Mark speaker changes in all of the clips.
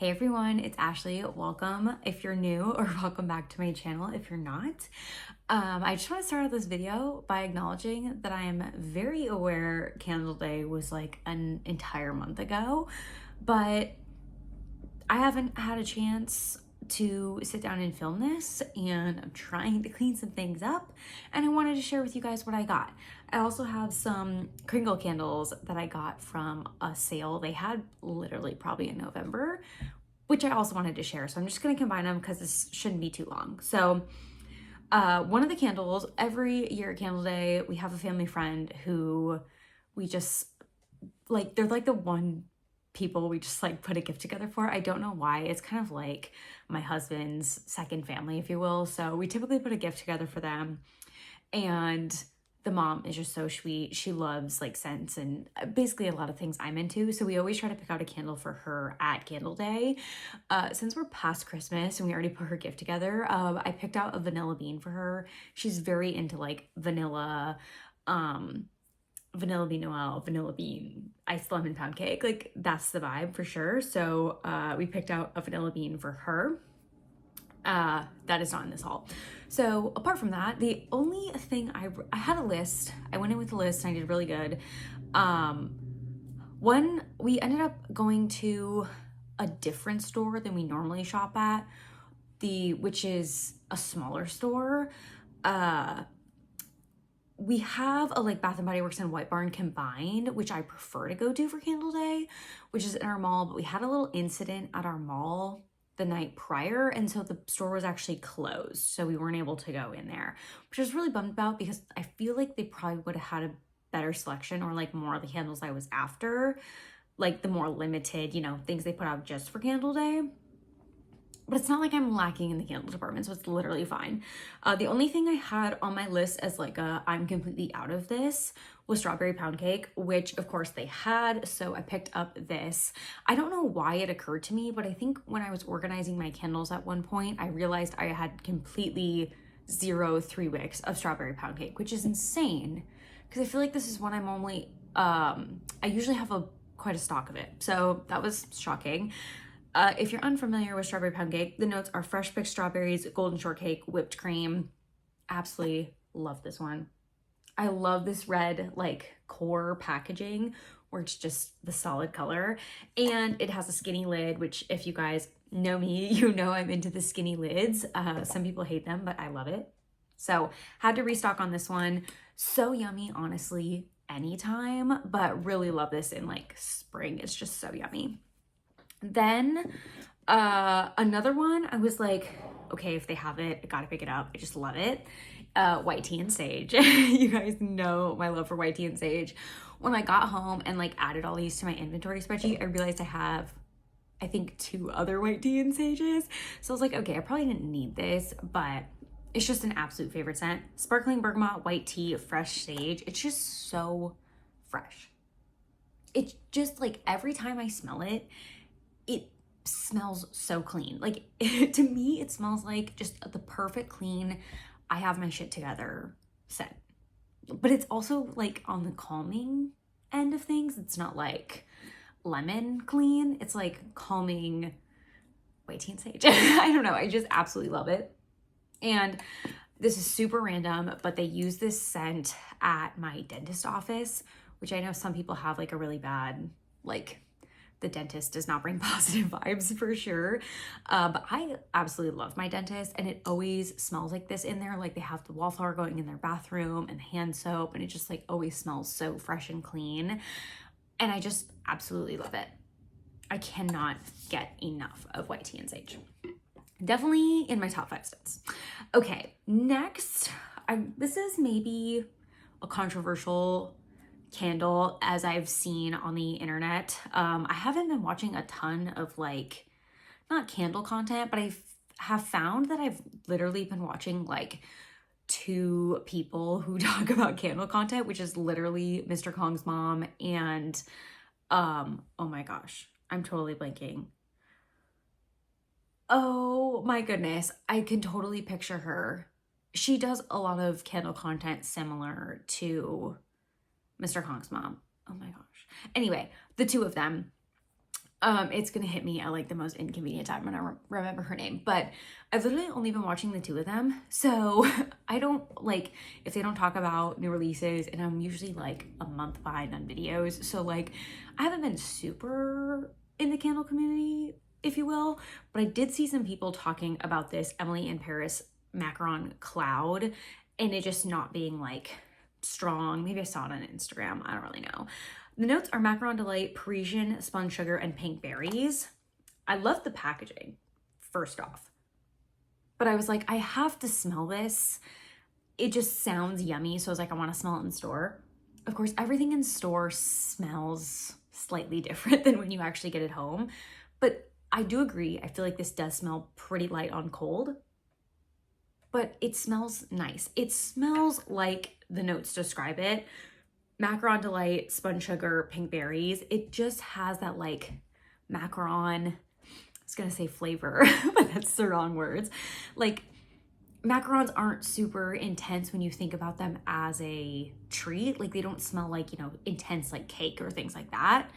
Speaker 1: Hey everyone, it's Ashley. Welcome if you're new or welcome back to my channel if you're not. I just want to start out this video by acknowledging that I am very aware Candle Day was like an entire month ago, but I haven't had a chance to sit down and film this, and I'm trying to clean some things up, and I wanted to share with you guys what I got. I also have some Kringle candles that I got from a sale they had literally probably in November, which I also wanted to share. So I'm just going to combine them because this shouldn't be too long. So one of the candles, every year at Candle Day, we have a family friend who we just like, they're like the one people we just like put a gift together for. I don't know why. It's kind of like my husband's second family, if you will. So we typically put a gift together for them. And the mom is just so sweet. She loves like scents and basically a lot of things I'm into. So we always try to pick out a candle for her at Candle Day. Since we're past Christmas and we already put her gift together, I picked out a vanilla bean for her. She's very into like vanilla bean Noel, vanilla bean, iced lemon pound cake. Like that's the vibe for sure. So we picked out a vanilla bean for her. That is not in this haul. So apart from that, the only thing I had a list. I went in with a list and I did really good. We ended up going to a different store than we normally shop at, which is a smaller store. We have a like Bath and Body Works and White Barn combined, which I prefer to go to for Candle Day, which is in our mall, but we had a little incident at our mall the night prior, and so the store was actually closed, so we weren't able to go in there, which I was really bummed about because I feel like they probably would have had a better selection or like more of the candles I was after, like the more limited, things they put out just for Candle Day. But it's not like I'm lacking in the candle department, so it's literally fine. The only thing I had on my list as like I'm completely out of this was strawberry pound cake, which of course they had, so I picked up this. I don't know why it occurred to me, but I think when I was organizing my candles at one point, I realized I had completely 3 wicks of strawberry pound cake, which is insane because I feel like this is one I'm only, I usually have quite a stock of it, so that was shocking. If you're unfamiliar with strawberry pound cake, the notes are fresh picked strawberries, golden shortcake, whipped cream. Absolutely love this one. I love this red like core packaging where it's just the solid color, and it has a skinny lid, which if you guys know me, you know I'm into the skinny lids. Some people hate them, but I love it. So had to restock on this one. So yummy, honestly, anytime, but really love this in like spring. It's just so yummy. Then another one, I was like, okay, if they have it, I gotta pick it up. I just love it. White tea and sage. You guys know my love for white tea and sage. When I got home and like added all these to my inventory spreadsheet, I realized I have, I think, 2 other white tea and sages. So I was like, okay, I probably didn't need this, but it's just an absolute favorite scent. Sparkling bergamot, white tea, fresh sage. It's just so fresh. It's just like every time I smell it, it smells so clean. Like to me, it smells like just the perfect clean, I have my shit together scent. But it's also like on the calming end of things. It's not like lemon clean. It's like calming white tea and sage. I don't know. I just absolutely love it. And this is super random, but they use this scent at my dentist office, which I know some people have like a really bad, like the dentist does not bring positive vibes for sure. But I absolutely love my dentist, and it always smells like this in there. Like they have the wallflower going in their bathroom and hand soap, and it just like always smells so fresh and clean. And I just absolutely love it. I cannot get enough of white tea and sage. Definitely in my top 5 scents. Okay, next, this is maybe a controversial candle as I've seen on the internet. I haven't been watching a ton of like, not candle content, but I have found that I've literally been watching like 2 people who talk about candle content, which is literally Mr. Kong's mom and, oh my gosh, I'm totally blanking. Oh my goodness, I can totally picture her. She does a lot of candle content similar to Mr. Kong's mom. Oh my gosh. Anyway, the 2 of them. It's gonna hit me at like the most inconvenient time when I remember her name, but I've literally only been watching the two of them. So I don't like if they don't talk about new releases, and I'm usually like a month behind on videos. So like I haven't been super in the candle community, if you will, but I did see some people talking about this Emily in Paris Macaron Cloud and it just not being like strong. Maybe I saw it on Instagram. I don't really know. The notes are Macaron Delight, Parisian, spun sugar, and pink berries. I love the packaging, first off. But I was like, I have to smell this. It just sounds yummy. So I was like, I want to smell it in store. Of course, everything in store smells slightly different than when you actually get it home. But I do agree. I feel like this does smell pretty light on cold. But it smells nice. It smells like the notes describe it. Macaron Delight, spun sugar, pink berries. It just has that like macaron, I was gonna say flavor, but that's the wrong words. Like macarons aren't super intense when you think about them as a treat. Like they don't smell like, you know, intense like cake or things like that.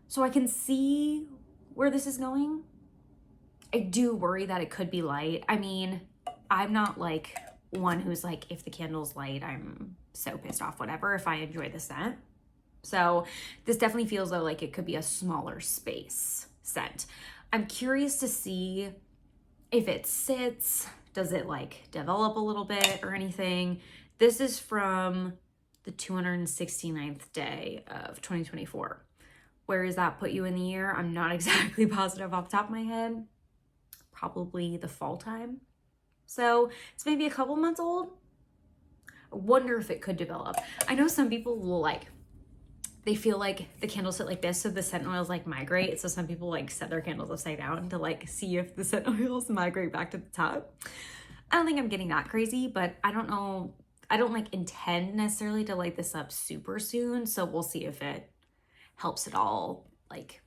Speaker 1: So I can see where this is going. I do worry that it could be light. I mean, I'm not like one who's like, if the candle's light, I'm so pissed off, whatever, if I enjoy the scent. So this definitely feels though like it could be a smaller space scent. I'm curious to see if it sits, does it like develop a little bit or anything. This is from the 269th day of 2024. Where does that put you in the year? I'm not exactly positive off the top of my head. Probably the fall time. So it's maybe a couple months old. I wonder if it could develop. I know some people will like, they feel like the candles sit like this, so the scent oils like migrate. So some people like set their candles upside down to like see if the scent oils migrate back to the top. I don't think I'm getting that crazy, but I don't know. I don't like intend necessarily to light this up super soon. So we'll see if it helps it all like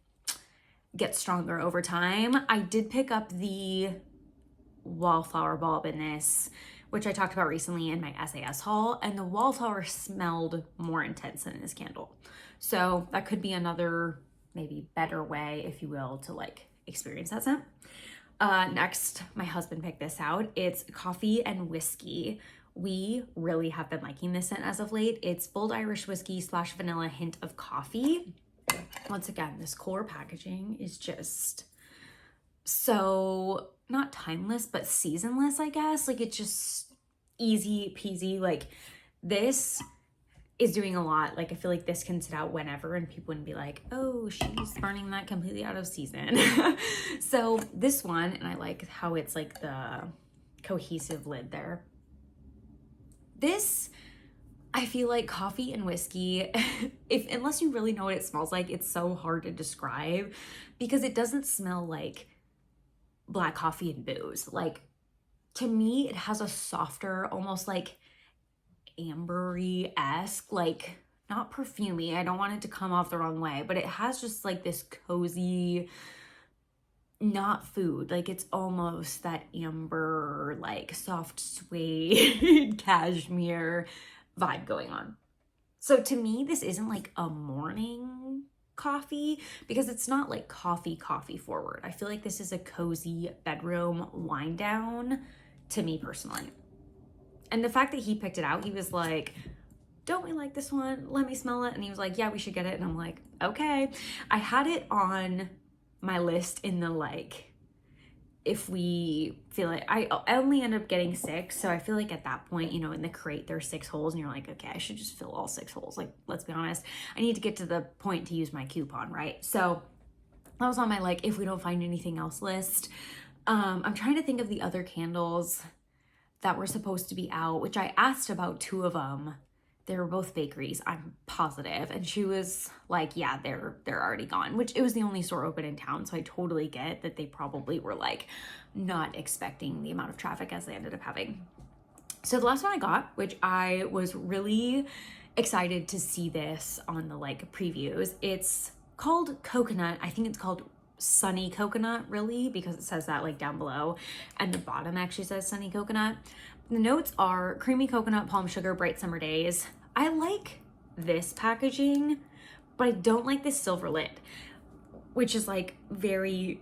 Speaker 1: get stronger over time. I did pick up the wallflower bulb in this, which I talked about recently in my SAS haul, and the wallflower smelled more intense than this candle. So that could be another maybe better way, if you will, to like experience that scent. Next, my husband picked this out. It's coffee and whiskey. We really have been liking this scent as of late. It's bold Irish whiskey / vanilla hint of coffee. Once again, this core packaging is just so not timeless, but seasonless, I guess. Like it's just easy peasy. Like this is doing a lot. Like I feel like this can sit out whenever and people wouldn't be like, oh, she's burning that completely out of season. So this one, and I like how it's like the cohesive lid there. This, I feel like coffee and whiskey, unless you really know what it smells like, it's so hard to describe because it doesn't smell like black coffee and booze. Like to me, it has a softer, almost like ambery-esque, like not perfumey. I don't want it to come off the wrong way, but it has just like this cozy, not food. Like it's almost that amber, like soft suede cashmere vibe going on. So to me, this isn't like a morning coffee because it's not like coffee forward. I feel like this is a cozy bedroom wind down to me personally. And the fact that he picked it out, he was like, don't we like this one? Let me smell it. And he was like, yeah, we should get it. And I'm like, okay. I had it on my list in the like, if we feel like I only end up getting 6. So I feel like at that point, you know, in the crate, there's 6 holes and you're like, okay, I should just fill all 6 holes. Like, let's be honest. I need to get to the point to use my coupon, right? So that was on my, like, if we don't find anything else list. I'm trying to think of the other candles that were supposed to be out, which I asked about 2 of them. They were both bakeries, I'm positive. And she was like, yeah, they're already gone, which it was the only store open in town. So I totally get that they probably were like not expecting the amount of traffic as they ended up having. So the last one I got, which I was really excited to see this on the like previews. It's called Coconut. I think it's called Sunny Coconut, really, because it says that like down below. And the bottom actually says Sunny Coconut. The notes are creamy coconut, palm sugar, bright summer days. I like this packaging, but I don't like this silver lid. which is like very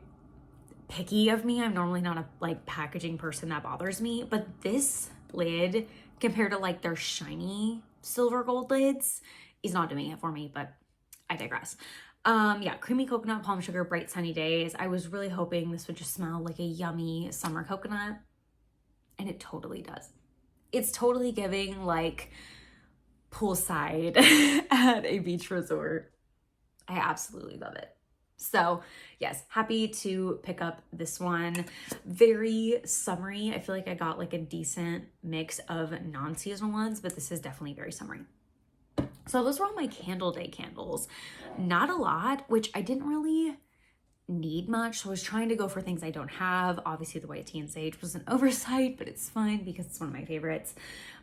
Speaker 1: picky of me. I'm normally not a like packaging person, that bothers me, but this lid compared to like their shiny silver gold lids is not doing it for me, but I digress. Yeah, creamy coconut, palm sugar, bright sunny days. I was really hoping this would just smell like a yummy summer coconut, and it totally does. It's totally giving like poolside at a beach resort. I absolutely love it. So yes, happy to pick up this one. Very summery. I feel like I got like a decent mix of non-seasonal ones, but this is definitely very summery. So those were all my candle day candles. Not a lot, which I didn't really need much. So I was trying to go for things I don't have. Obviously the white tea and sage was an oversight, but it's fine because it's one of my favorites.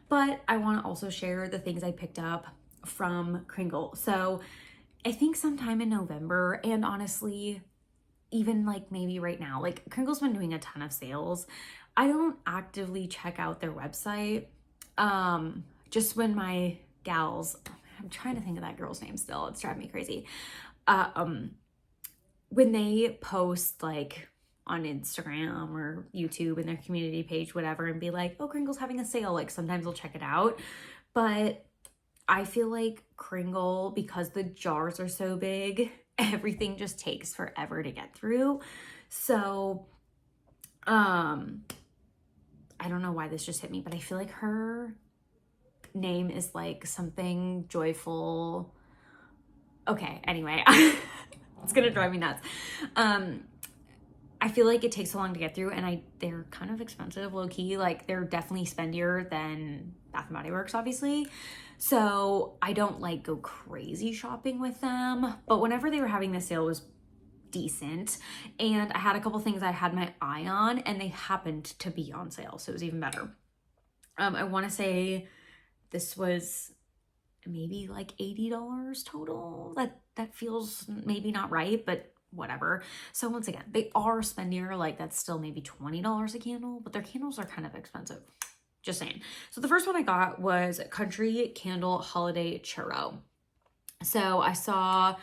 Speaker 1: But I want to also share the things I picked up from Kringle. So I think sometime in November, and honestly, even like maybe right now, like Kringle's been doing a ton of sales. I don't actively check out their website. Just when my gals, I'm trying to think of that girl's name still, it's driving me crazy. When they post like on Instagram or YouTube in their community page, whatever, and be like, oh, Kringle's having a sale, like sometimes I'll check it out. But I feel like Kringle, because the jars are so big, everything just takes forever to get through. So, I don't know why this just hit me, but I feel like her name is like something joyful. Okay, anyway, it's gonna drive me nuts. I feel like it takes so long to get through, and they're kind of expensive, low key. Like they're definitely spendier than Bath and Body Works, obviously. So I don't like go crazy shopping with them, but whenever they were having this sale, it was decent. And I had a couple things I had my eye on, and they happened to be on sale, so it was even better. I want to say this was maybe like $80 total. That feels maybe not right, but whatever. So once again, they are spendier. Like that's still maybe $20 a candle, but their candles are kind of expensive. Just saying. So the first one I got was Country Candle Holiday Churro. So I saw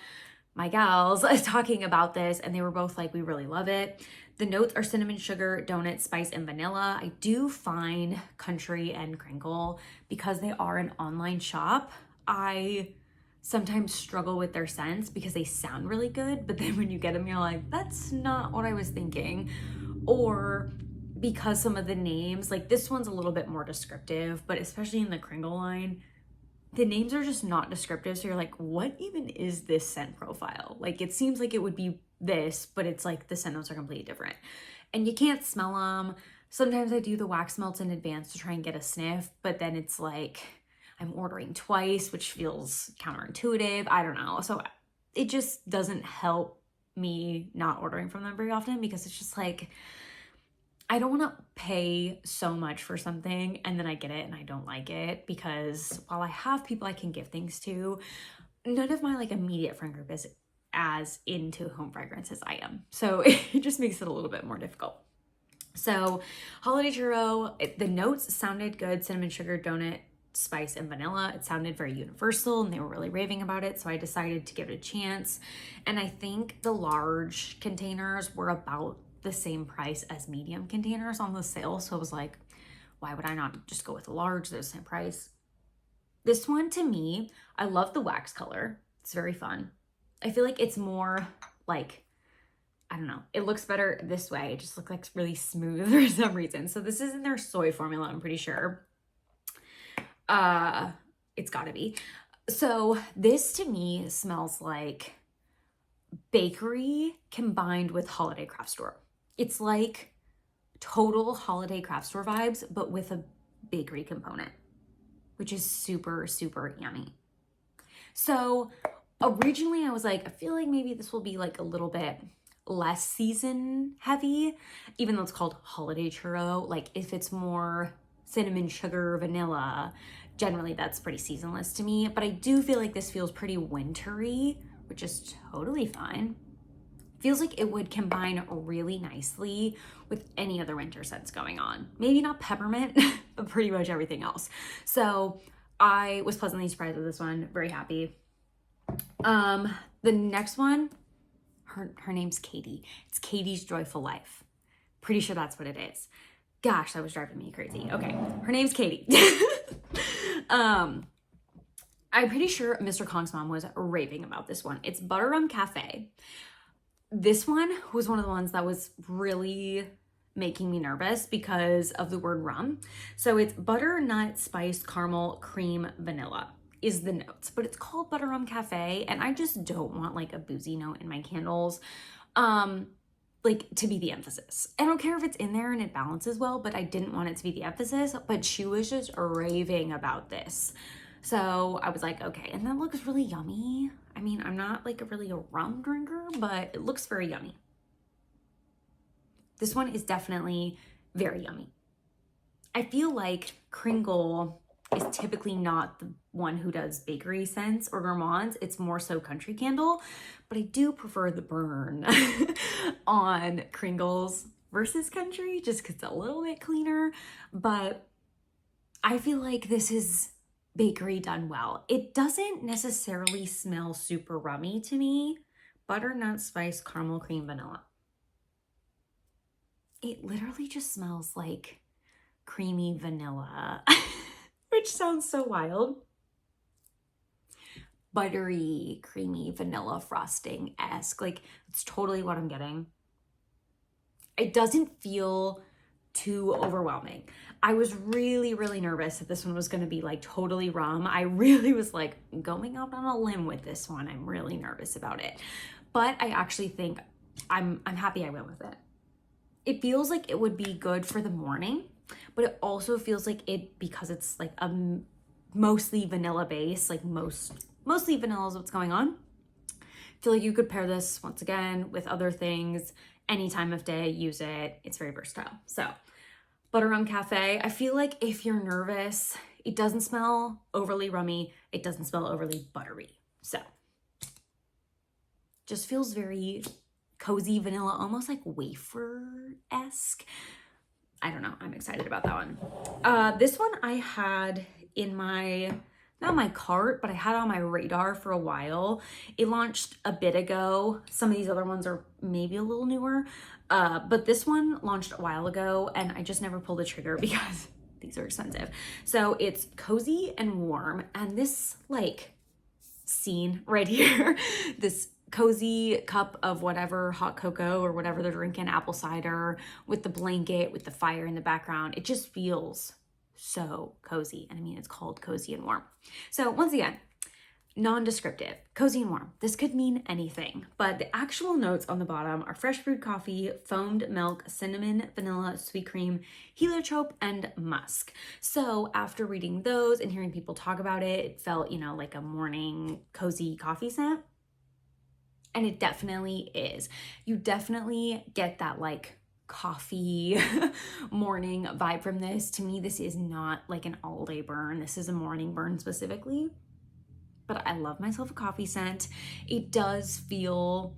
Speaker 1: my gals talking about this, and they were both like, we really love it. The notes are cinnamon, sugar, donut, spice, and vanilla. I do find Country and Kringle, because they are an online shop, I sometimes struggle with their scents because they sound really good, but then when you get them, you're like, that's not what I was thinking. Or because some of the names, like this one's a little bit more descriptive, but especially in the Kringle line, the names are just not descriptive. So you're like, what even is this scent profile? Like it seems like it would be this, but it's like the scent notes are completely different. And you can't smell them. Sometimes I do the wax melts in advance to try and get a sniff, but then it's like I'm ordering twice, which feels counterintuitive. I don't know. So it just doesn't help me not ordering from them very often, because it's just like, I don't want to pay so much for something and then I get it and I don't like it, because while I have people I can give things to, none of my like immediate friend group is as into home fragrance as I am. So it just makes it a little bit more difficult. So Holiday Churro, the notes sounded good. Cinnamon, sugar, donut, spice, and vanilla. It sounded very universal, and they were really raving about it. So I decided to give it a chance. And I think the large containers were about the same price as medium containers on the sale. So I was like, why would I not just go with a large? They're the same price. This one, to me, I love the wax color. It's very fun. I feel like it's more like, I don't know, it looks better this way. It just looks like really smooth for some reason. So this is in their soy formula, I'm pretty sure. It's gotta be. So this to me smells like bakery combined with holiday craft store. It's like total holiday craft store vibes, but with a bakery component, which is super, super yummy. So originally I was like, I feel like maybe this will be like a little bit less season heavy, even though it's called Holiday Churro. Like if it's more cinnamon, sugar, vanilla, generally that's pretty seasonless to me. But I do feel like this feels pretty wintry, which is totally fine. Feels like it would combine really nicely with any other winter scents going on. Maybe not peppermint, but pretty much everything else. So I was pleasantly surprised with this one. Very happy. The next one, Her name's Katie. It's Katie's Joyful Life. Pretty sure that's what it is. Gosh, that was driving me crazy. Okay, her name's Katie. I'm pretty sure Mr. Kong's mom was raving about this one. It's Butter Rum Cafe. This one was one of the ones that was really making me nervous because of the word rum. So it's butter, nut, spice, caramel, cream, vanilla is the notes, but it's called Butter Rum Cafe, and I just don't want like a boozy note in my candles, like to be the emphasis. I don't care if it's in there and it balances well, but I didn't want it to be the emphasis, but she was just raving about this. So I was like, okay, and that looks really yummy. I mean, I'm not like really a rum drinker, but it looks very yummy. This one is definitely very yummy. I feel like Kringle is typically not the one who does bakery scents or gourmands. It's more so country candle, but I do prefer the burn on Kringles versus country just because it's a little bit cleaner. But I feel like this is bakery done well. It doesn't necessarily smell super rummy to me. Butter, nut, spice, caramel, cream, vanilla. It literally just smells like creamy vanilla, which sounds so wild. Buttery, creamy vanilla frosting-esque. Like, it's totally what I'm getting. It doesn't feel too overwhelming. I was really, really nervous that this one was going to be like totally rum. I really was like going out on a limb with this one. I'm really nervous about it. But I actually think I'm happy I went with it. It feels like it would be good for the morning, but it also feels like it, because it's like a mostly vanilla base, like mostly vanilla is what's going on. I feel like you could pair this once again with other things any time of day, use it. It's very versatile. So Butter Rum Cafe, I feel like if you're nervous, it doesn't smell overly rummy. It doesn't smell overly buttery. So just feels very cozy vanilla, almost like wafer-esque. I don't know. I'm excited about that one. This one I had in my, not my cart, but I had on my radar for a while. It launched a bit ago. Some of these other ones are maybe a little newer, but this one launched a while ago and I just never pulled the trigger because these are expensive. So it's cozy and warm, and this like scene right here, this cozy cup of whatever, hot cocoa or whatever they're drinking, apple cider, with the blanket, with the fire in the background. It just feels so cozy. And I mean, it's called cozy and warm. So once again, non-descriptive, cozy and warm. This could mean anything, but the actual notes on the bottom are fresh brewed coffee, foamed milk, cinnamon, vanilla, sweet cream, heliotrope, and musk. So after reading those and hearing people talk about it, it felt, you know, like a morning cozy coffee scent. And it definitely is. You definitely get that like coffee morning vibe from this. To me, this is not like an all day burn. This is a morning burn specifically. But I love myself a coffee scent. It does feel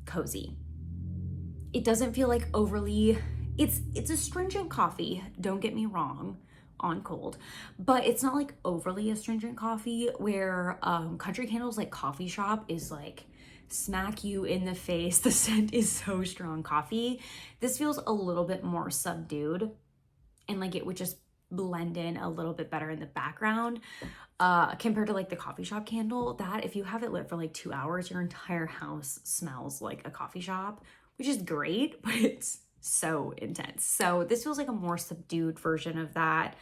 Speaker 1: cozy. It doesn't feel like overly, it's astringent coffee, don't get me wrong, on cold, but it's not like overly astringent coffee where Country Candle's like coffee shop is like smack you in the face. The scent is so strong coffee. This feels a little bit more subdued and like it would just blend in a little bit better in the background compared to like the coffee shop candle, that if you have it lit for like 2 hours, your entire house smells like a coffee shop, which is great, but it's so intense. So this feels like a more subdued version of that.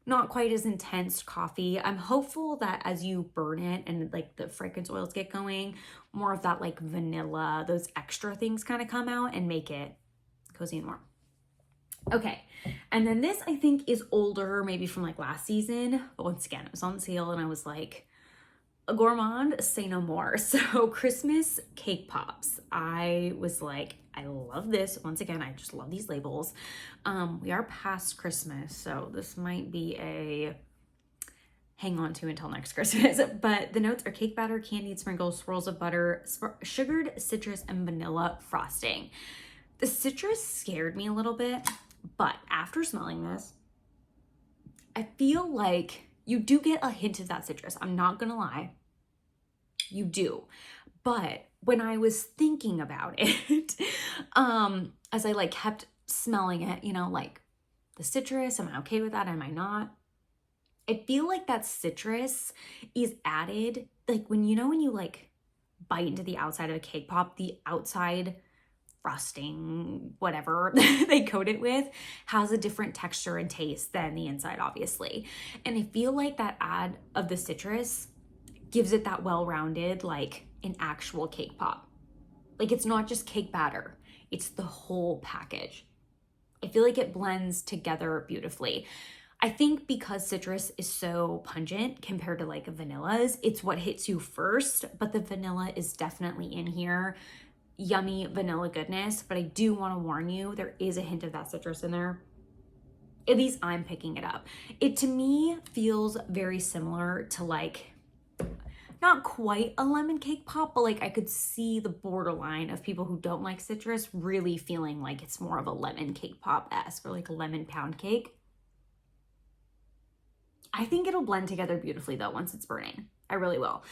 Speaker 1: Not quite as intense coffee. I'm hopeful that as you burn it and like the fragrance oils get going, more of that like vanilla, those extra things kind of come out and make it cozy and warm. Okay, and then this I think is older, maybe from like last season, but once again, it was on sale and I was like, a gourmand, say no more. So Christmas cake pops. I was like, I love this. Once again, I just love these labels. We are past Christmas, so this might be a hang on to until next Christmas. But the notes are cake batter, candied sprinkles, swirls of butter, sugared citrus, and vanilla frosting. The citrus scared me a little bit, but after smelling this, I feel like you do get a hint of that citrus. I'm not gonna lie. You do. But when I was thinking about it, as I like kept smelling it, you know, like the citrus, am I okay with that? Am I not? I feel like that citrus is added, like when you know, when you like bite into the outside of a cake pop, the outside frosting, whatever they coat it with, has a different texture and taste than the inside, obviously. And I feel like that add of the citrus gives it that well-rounded, like an actual cake pop. Like it's not just cake batter, it's the whole package. I feel like it blends together beautifully. I think because citrus is so pungent compared to like vanillas, it's what hits you first, but the vanilla is definitely in here. Yummy vanilla goodness, but I do want to warn you, there is a hint of that citrus in there. At least I'm picking it up. It to me feels very similar to like, not quite a lemon cake pop, but like I could see the borderline of people who don't like citrus really feeling like it's more of a lemon cake pop-esque or like a lemon pound cake. I think it'll blend together beautifully though once it's burning. I really will.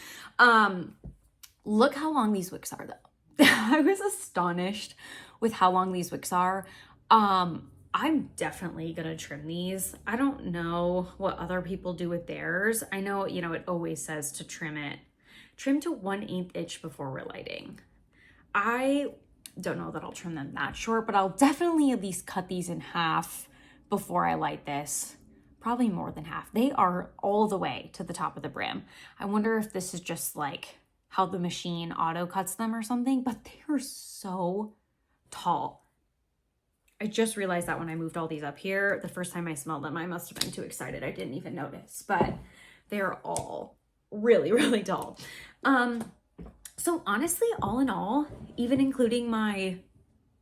Speaker 1: Look how long these wicks are though. I was astonished with how long these wicks are. I'm definitely gonna trim these. I don't know what other people do with theirs. I know, you know, it always says to trim to 1/8 inch before relighting. I don't know that I'll trim them that short, but I'll definitely at least cut these in half before I light this. Probably more than half. They are all the way to the top of the brim. I wonder if this is just like how the machine auto cuts them or something, but they are so tall. I just realized that when I moved all these up here, the first time I smelled them, I must have been too excited. I didn't even notice, but they're all really, really tall. So honestly, all in all, even including my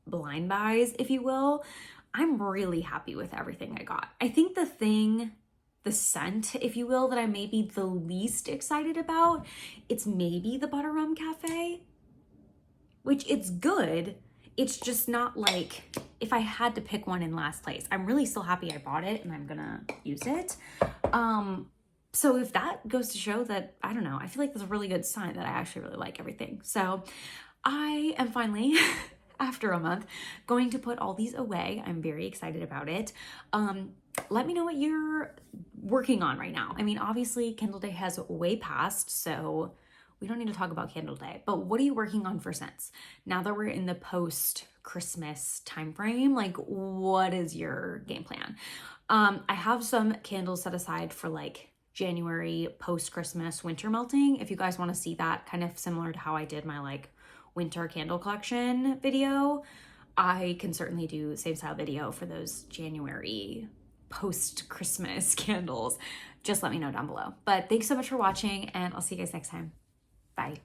Speaker 1: blind buys, if you will, I'm really happy with everything I got. I think the scent, if you will, that I may be the least excited about, it's maybe the Butter Rum Cafe, which it's good. It's just not like, if I had to pick one in last place, I'm really still happy I bought it and I'm gonna use it. So if that goes to show that, I don't know, I feel like that's a really good sign that I actually really like everything. So I am finally, after a month, going to put all these away. I'm very excited about it. Let me know what you're working on right now. I mean, obviously Candle Day has way passed, so we don't need to talk about Candle Day, but what are you working on for scents? Now that we're in the post-Christmas timeframe, like what is your game plan? I have some candles set aside for like January post-Christmas winter melting. If you guys want to see that, kind of similar to how I did my like winter candle collection video, I can certainly do the same style video for those January post-Christmas candles. Just let me know down below. But thanks so much for watching and I'll see you guys next time. Bye.